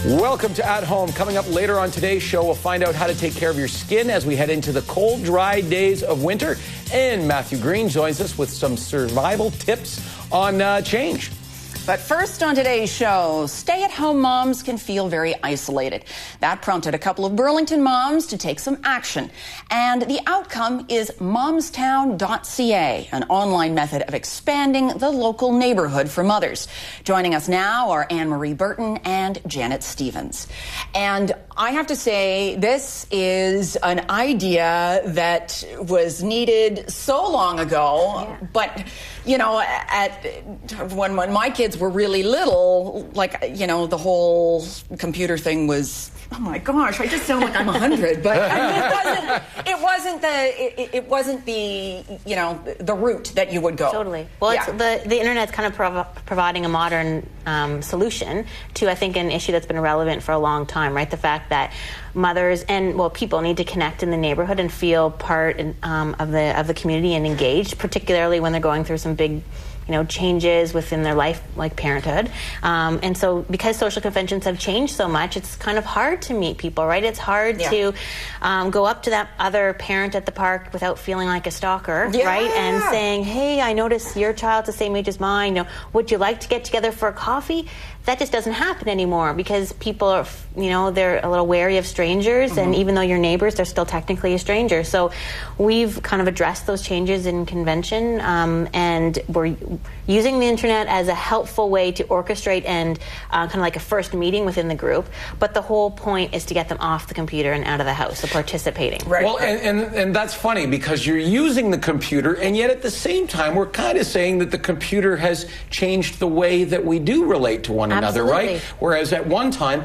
Welcome to At Home. Coming up later on today's show, we'll find out how to take care of your skin as we head into the cold, dry days of winter. And Matthew Green joins us with some survival tips on change. But first on today's show, stay-at-home moms can feel very isolated. That prompted a couple of Burlington moms to take some action. And the outcome is momstown.ca, an online method of expanding the local neighborhood for mothers. Joining us now are Anne-Marie Burton and Janet Stevens. And I have to say, this is an idea that was needed so long ago, but you know, when my kids were really little, like, you know, the whole computer thing was, oh my gosh, I just sound like I'm 100, but I mean, it wasn't the, you know, the route that you would go. Totally. Well, yeah. It's the internet's kind of providing a modern solution to, I think, an issue that's been relevant for a long time, right? The fact that mothers and, well, people need to connect in the neighborhood and feel part of the community and engaged, particularly when they're going through some big, you know, changes within their life, like parenthood. And so because social conventions have changed so much, it's kind of hard to meet people, right? It's hard to go up to that other parent at the park without feeling like a stalker, right? And saying, hey, I notice your child's the same age as mine. You know, would you like to get together for a coffee? That just doesn't happen anymore because people are, you know, they're a little wary of strangers, and even though you're neighbors, they're still technically a stranger. So we've kind of addressed those changes in convention, and we're using the internet as a helpful way to orchestrate and kind of like a first meeting within the group. But the whole point is to get them off the computer and out of the house, so participating. Right. Well, and that's funny because you're using the computer, and yet at the same time, we're kind of saying that the computer has changed the way that we do relate to one another, right? Whereas at one time,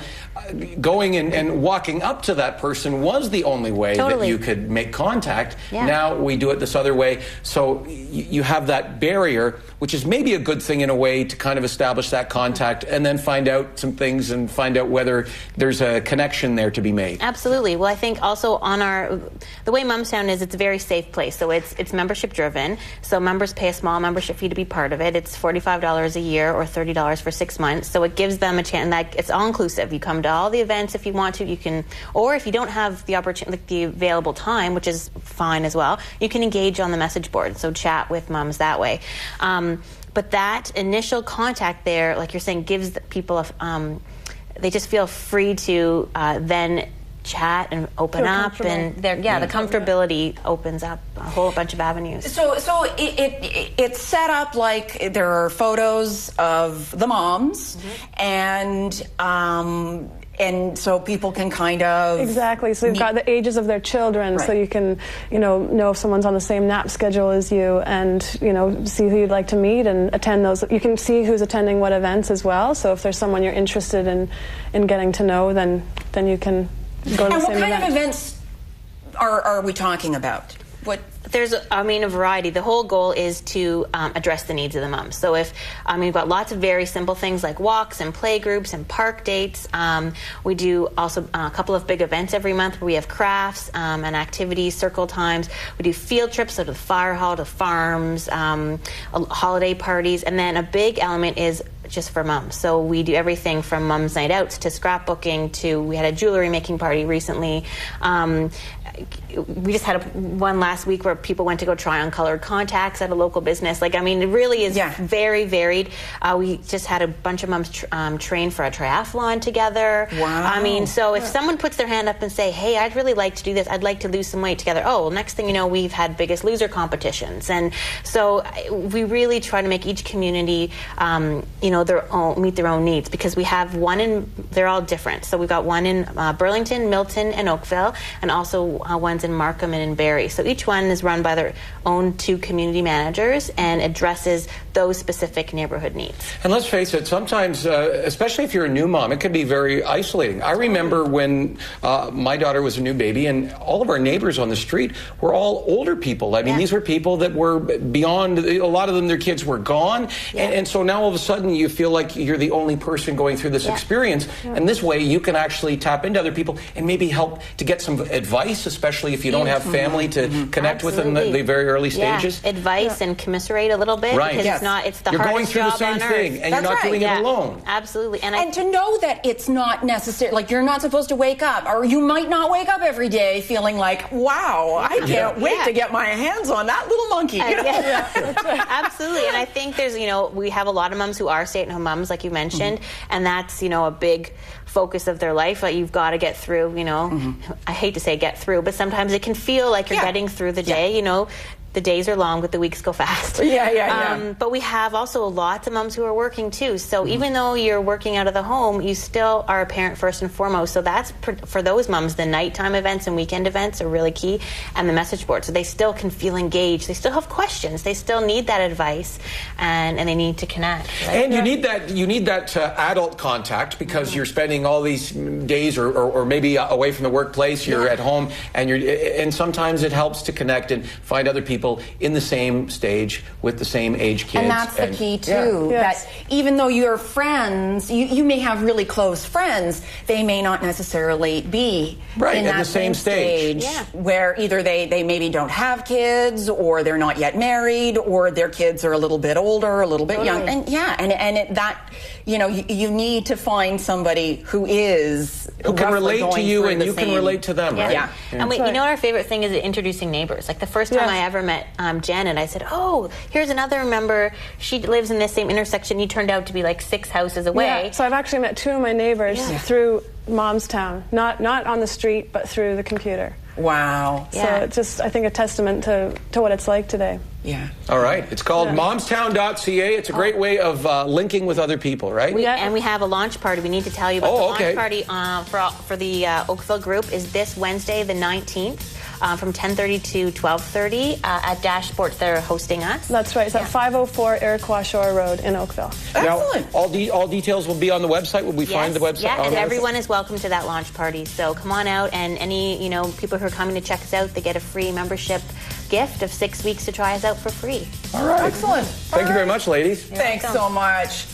going and walking up to that person was the only way that you could make contact. Now we do it this other way. So you have that barrier, which is maybe a good thing in a way to kind of establish that contact and then find out some things and find out whether there's a connection there to be made. Absolutely. Well, I think also on the way Momstown is, it's a very safe place. So it's membership driven. So members pay a small membership fee to be part of it. It's $45 a year or $30 for 6 months. So it gives them a chance, and it's all inclusive. You come to all the events if you want to. You can, or if you don't have the opportunity, like the available time, which is fine as well, you can engage on the message board. So chat with moms that way. But that initial contact there, like you're saying, gives people they just feel free to then chat and open up, and the comfortability opens up a whole bunch of avenues. So it's set up like there are photos of the moms, and so people can kind of... Exactly. So you've got the ages of their children, so you can, you know if someone's on the same nap schedule as you, and, you know, see who you'd like to meet and attend those. You can see who's attending what events as well. So if there's someone you're interested in getting to know, then you can go to the same event. And what kind of events are we talking about? There's, a variety. The whole goal is to address the needs of the moms. So if, we've got lots of very simple things like walks and play groups and park dates. We do also a couple of big events every month where we have crafts and activities, circle times. We do field trips to the fire hall, to farms, holiday parties, and then a big element is just for moms. So we do everything from moms' night outs to scrapbooking to, we had a jewelry making party recently. We just had one last week where people went to go try on colored contacts at a local business. It really is very varied. We just had a bunch of moms train for a triathlon together. Wow. So if someone puts their hand up and say, hey, I'd really like to do this, I'd like to lose some weight together. Oh, well, next thing you know, we've had Biggest Loser competitions. And so we really try to make each community, meet their own needs, because we have they're all different. So we've got one in Burlington, Milton, and Oakville, and also ones in Markham and in Barrie. So each one is run by their own 2 community managers and addresses those specific neighborhood needs. And let's face it, sometimes, especially if you're a new mom, it can be very isolating. I remember when my daughter was a new baby, and all of our neighbors on the street were all older people. These were people that were beyond, a lot of them, their kids were gone. And so now all of a sudden you feel like you're the only person going through this experience. And this way you can actually tap into other people and maybe help to get some advice, especially if you don't have family to connect with in the very early stages? Yeah. Advice and commiserate a little bit, right. because it's the you're hardest going through job the same on thing, earth. and you're not doing it alone. Absolutely. And to know that it's not necessary, like you're not supposed to wake up, or you might not wake up every day feeling like, wow, I can't wait to get my hands on that little monkey. Absolutely. And I think there's, we have a lot of moms who are stay-at-home moms, like you mentioned, and that's, a big focus of their life that you've got to get through, I hate to say get through, but sometimes it can feel like you're getting through the day, The days are long, but the weeks go fast. But we have also lots of moms who are working too. So even though you're working out of the home, you still are a parent first and foremost. So that's for those moms, the nighttime events and weekend events are really key, and the message board. So they still can feel engaged. They still have questions. They still need that advice, and they need to connect. Right? And you need that adult contact, because you're spending all these days or maybe away from the workplace. You're at home, and sometimes it helps to connect and find other people in the same stage with the same age kids. And that's the key too, that even though you're friends, you may have really close friends, they may not necessarily be in that the same stage. Where either they maybe don't have kids, or they're not yet married, or their kids are a little bit older, a little bit young. And you need to find somebody who can relate to you, and you can relate to them, right? And what our favorite thing is introducing neighbors. Like the first time I ever met Janet, I said, oh, here's another member. She lives in this same intersection. You turned out to be like 6 houses away. Yeah. So I've actually met 2 of my neighbors through momstown, not on the street, but through the computer. Wow. So it's just, I think, a testament to what it's like today. Yeah. All right. It's called momstown.ca. It's a great way of linking with other people, right? And we have a launch party. We need to tell you about the launch party for the Oakville group is this Wednesday, the 19th. From 10:30 to 12:30 at Dash Sports. They're hosting us. That's right. It's at 504 Iroquois Shore Road in Oakville. Excellent. Now, all details will be on the website. Will we find the website? Yeah, and everyone is welcome to that launch party. So come on out, and any people who are coming to check us out, they get a free membership gift of 6 weeks to try us out for free. All right. Excellent. Thank you very much, ladies. Thanks so much.